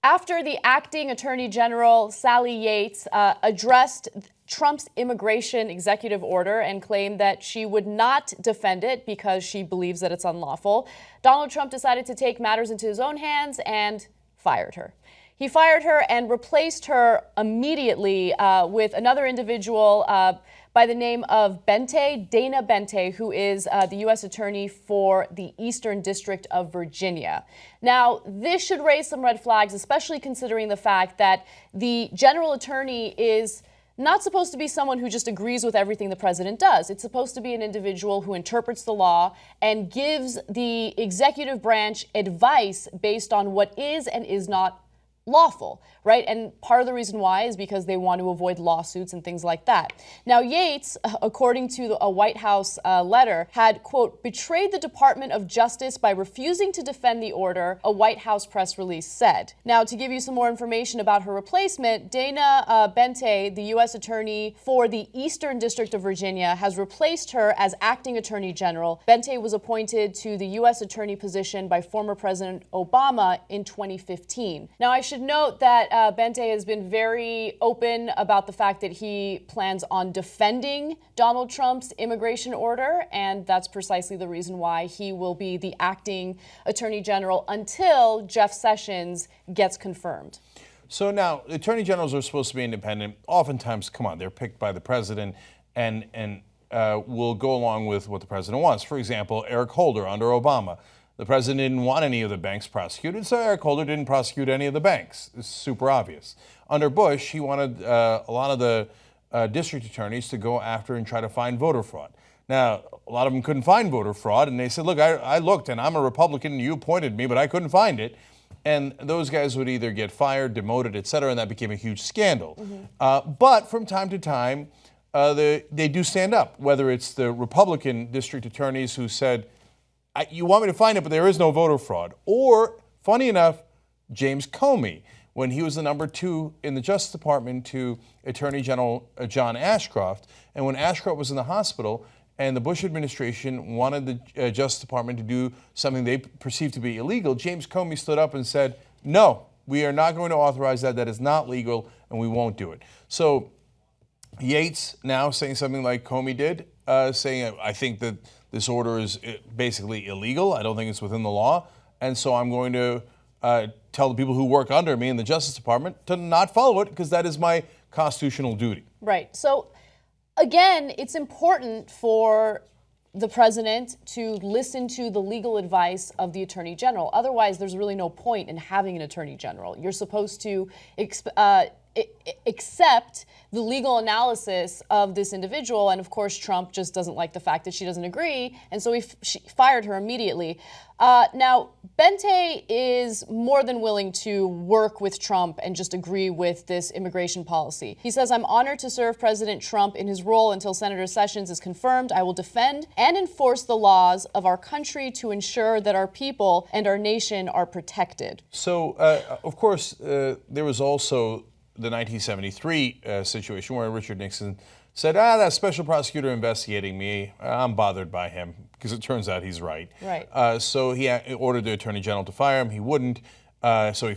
After the acting Attorney General, Sally Yates, addressed Trump's immigration executive order and claimed that she would not defend it because she believes that it's unlawful, Donald Trump decided to take matters into his own hands and fired her. He fired her and replaced her immediately with another individual by the name of Boente, Dana Boente, who is the U.S. Attorney for the Eastern District of Virginia. Now, this should raise some red flags, especially considering the fact that the general attorney is not supposed to be someone who just agrees with everything the president does. It's supposed to be an individual who interprets the law and gives the executive branch advice based on what is and is not lawful, right? And part of the reason why is because they want to avoid lawsuits and things like that. Now, Yates, according to a White House letter, had, quote, betrayed the Department of Justice by refusing to defend the order, a White House press release said. Now, to give you some more information about her replacement, Dana Boente, the U.S. Attorney for the Eastern District of Virginia, has replaced her as acting Attorney General. Boente was appointed to the U.S. Attorney position by former President Obama in 2015. Now, I should note that Boente has been very open about the fact that he plans on defending Donald Trump's immigration order, and that's precisely the reason why he will be the acting Attorney General until Jeff Sessions gets confirmed. So now, attorney generals are supposed to be independent. Oftentimes, come on, they're picked by the president and will go along with what the president wants. For example, Eric Holder under Obama. The president didn't want any of the banks prosecuted, so Eric Holder didn't prosecute any of the banks. It's super obvious. Under Bush, he wanted a lot of the district attorneys to go after and try to find voter fraud. Now, a lot of them couldn't find voter fraud, and they said, look, I looked, and I'm a Republican, and you appointed me, but I couldn't find it. And those guys would either get fired, demoted, et cetera, and that became a huge scandal. But from time to time, they do stand up, whether it's the Republican district attorneys who said, you want me to find it, but there is no voter fraud. Or, funny enough, James Comey, when he was the number 2 in the Justice Department to Attorney General John Ashcroft. And when Ashcroft was in the hospital and the Bush administration wanted the Justice Department to do something they perceived to be illegal, James Comey stood up and said, no, we are not going to authorize that. That is not legal, and we won't do it. So Yates now saying something like Comey did, saying, I think that this order is basically illegal. I don't think it's within the law. And so I'm going to tell the people who work under me in the Justice Department to not follow it because that is my constitutional duty. Right. So, again, it's important for the president to listen to the legal advice of the attorney general. Otherwise, there's really no point in having an attorney general. You're supposed to accept the legal analysis of this individual, and of course Trump just doesn't like the fact that she doesn't agree, and so she fired her immediately. Now, Boente is more than willing to work with Trump and just agree with this immigration policy. He says, I'm honored to serve President Trump in his role until Senator Sessions is confirmed. I will defend and enforce the laws of our country to ensure that our people and our nation are protected. So, of course, there was also the 1973 situation where Richard Nixon said, that special prosecutor investigating me, I'm bothered by him, because it turns out he's right. Right. So he ordered the attorney general to fire him. He wouldn't. So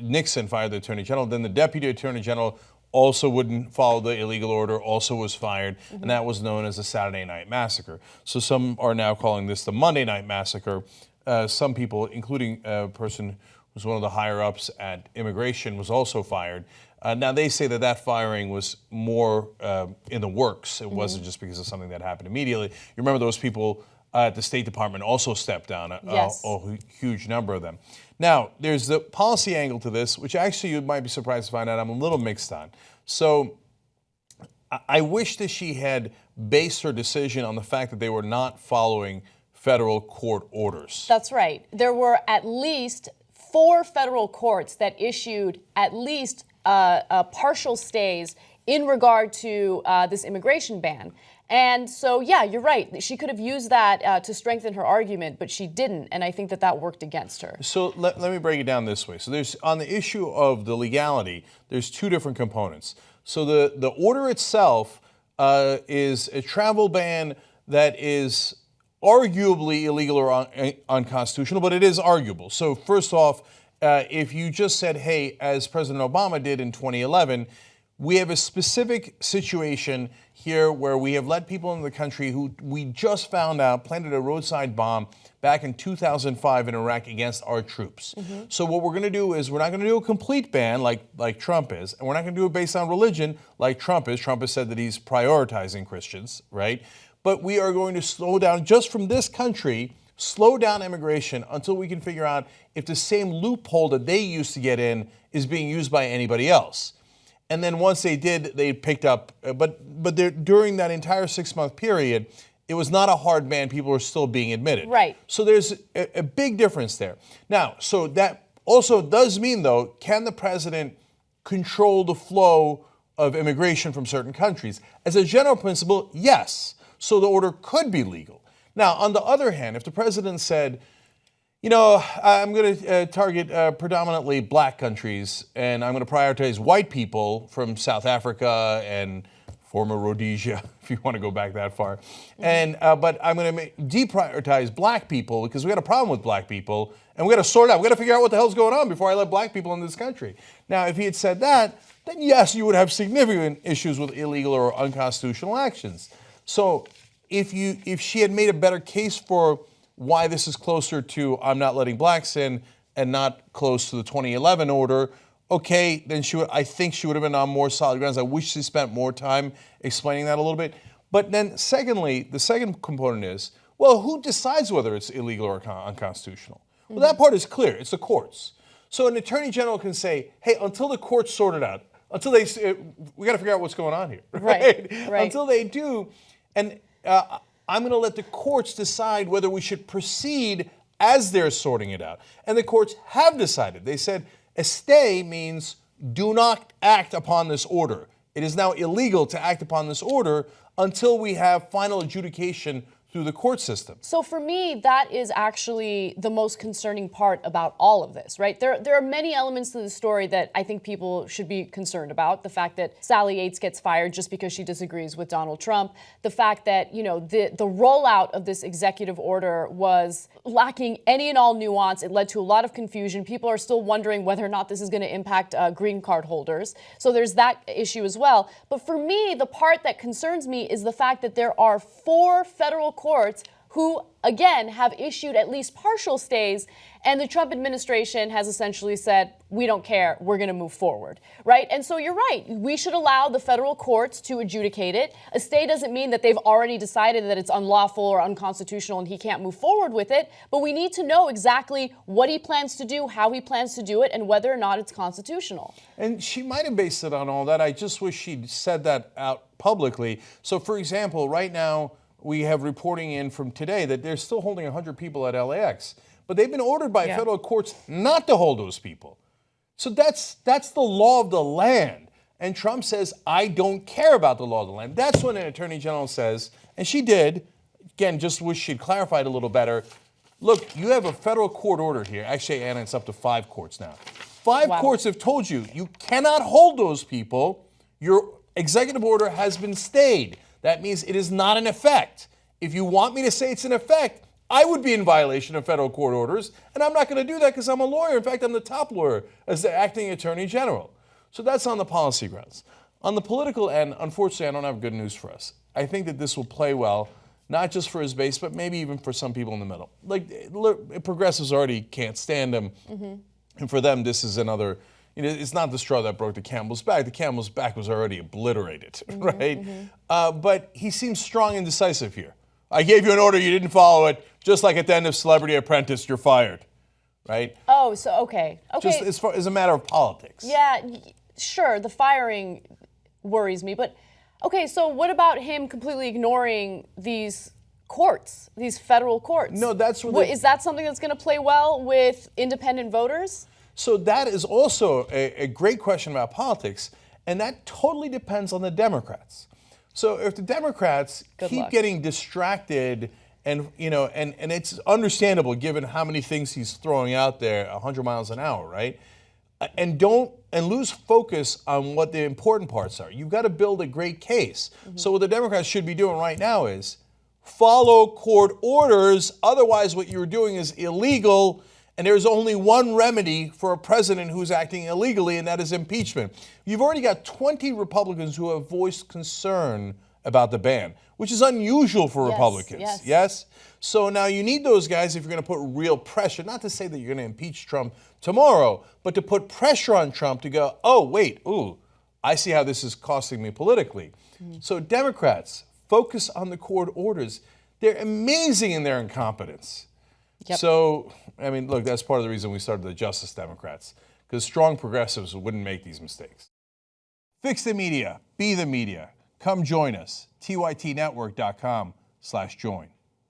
Nixon fired the attorney general. Then the deputy attorney general also wouldn't follow the illegal order, also was fired, and that was known as the Saturday Night Massacre. So some are now calling this the Monday Night Massacre. Some people, including a person who was one of the higher-ups at immigration, was also fired. Now, they say that firing was more in the works. It wasn't just because of something that happened immediately. You remember those people at the State Department also stepped down, yes. A huge number of them. Now, there's the policy angle to this, which actually you might be surprised to find out I'm a little mixed on. So I wish that she had based her decision on the fact that they were not following federal court orders. That's right. There were at least 4 federal courts that issued at least partial stays in regard to this immigration ban. And so, yeah, you're right. She could have used that to strengthen her argument, but she didn't, and I think that worked against her. So let me break it down this way. So there's, on the issue of the legality, there's 2 different components. So the order itself is a travel ban that is arguably illegal or unconstitutional, but it is arguable. So first off, if you just said, hey, as President Obama did in 2011, we have a specific situation here where we have let people into the country who we just found out planted a roadside bomb back in 2005 in Iraq against our troops. So what we're going to do is we're not going to do a complete ban like Trump is, and we're not going to do it based on religion like Trump is. Trump has said that he's prioritizing Christians, right? But we are going to slow down just from this country, slow down immigration until we can figure out if the same loophole that they used to get in is being used by anybody else. And then once they did, they picked up, but during that entire 6-month period, it was not a hard ban. People were still being admitted. Right. So there's a big difference there. Now, so that also does mean, though, can the president control the flow of immigration from certain countries? As a general principle, yes. So the order could be legal. Now, on the other hand, if the president said, you know, I'm going to target predominantly black countries, and I'm going to prioritize white people from South Africa and former Rhodesia, if you want to go back that far. And but I'm going to deprioritize black people because we got a problem with black people, and we got to sort it out. We got to figure out what the hell's going on before I let black people in this country. Now, if he had said that, then yes, you would have significant issues with illegal or unconstitutional actions. So if she had made a better case for why this is closer to I'm not letting blacks in and not close to the 2011 order, okay, then I think she would have been on more solid grounds. I wish she spent more time explaining that a little bit. But then secondly, the second component is, well, who decides whether it's illegal or unconstitutional? Well, that part is clear. It's the courts. So an attorney general can say, hey, until the courts sort it out, until we got to figure out what's going on here, right? Until they do, and I'm going to let the courts decide whether we should proceed as they're sorting it out. And the courts have decided. They said a stay means do not act upon this order. It is now illegal to act upon this order until we have final adjudication through the court system. So for me, that is actually the most concerning part about all of this, right? There are many elements to the story that I think people should be concerned about. The fact that Sally Yates gets fired just because she disagrees with Donald Trump. The fact that, you know, the rollout of this executive order was lacking any and all nuance. It led to a lot of confusion. People are still wondering whether or not this is going to impact green card holders. So there's that issue as well. But for me, the part that concerns me is the fact that there are 4 federal courts who, again, have issued at least partial stays, and the Trump administration has essentially said, we don't care, we're going to move forward, right? And so you're right, we should allow the federal courts to adjudicate it. A stay doesn't mean that they've already decided that it's unlawful or unconstitutional and he can't move forward with it, but we need to know exactly what he plans to do, how he plans to do it, and whether or not it's constitutional. And she might have based it on all that. I just wish she'd said that out publicly. So, for example, right now, we have reporting in from today that they're still holding 100 people at LAX. But they've been ordered by federal courts not to hold those people. So that's the law of the land. And Trump says, I don't care about the law of the land. That's when an attorney general says, and she did, again, just wish she'd clarified a little better. Look, you have a federal court order here. Actually, Anna, it's up to 5 courts now. 5 courts have told you, you cannot hold those people. Your executive order has been stayed. That means it is not in effect. If you want me to say it's in effect, I would be in violation of federal court orders, and I'm not going to do that because I'm a lawyer. In fact, I'm the top lawyer as the acting attorney general. So that's on the policy grounds. On the political end, unfortunately, I don't have good news for us. I think that this will play well, not just for his base, but maybe even for some people in the middle. Like, progressives already can't stand him, and for them, this is another. It's not the straw that broke the camel's back. The camel's back was already obliterated, right? But he seems strong and decisive here. I gave you an order, you didn't follow it. Just like at the end of Celebrity Apprentice, you're fired, right? Oh, so okay. Just as a matter of politics. Yeah, sure. The firing worries me, but okay. So what about him completely ignoring these courts, these federal courts? No, that's what. Is that something that's going to play well with independent voters? So that is also a great question about politics, and that totally depends on the Democrats. So if the Democrats keep getting distracted, and and it's understandable given how many things he's throwing out there, 100 miles an hour, right? And lose focus on what the important parts are. You've got to build a great case. So what the Democrats should be doing right now is follow court orders. Otherwise, what you're doing is illegal. And there's only one remedy for a president who's acting illegally, and that is impeachment. You've already got 20 Republicans who have voiced concern about the ban, which is unusual for Republicans. Yes? So now you need those guys if you're going to put real pressure, not to say that you're going to impeach Trump tomorrow, but to put pressure on Trump to go, oh, wait, I see how this is costing me politically. So Democrats, focus on the court orders. They're amazing in their incompetence. So, I mean, look, that's part of the reason we started the Justice Democrats, because strong progressives wouldn't make these mistakes. Fix the media. Be the media. Come join us. tytnetwork.com/join.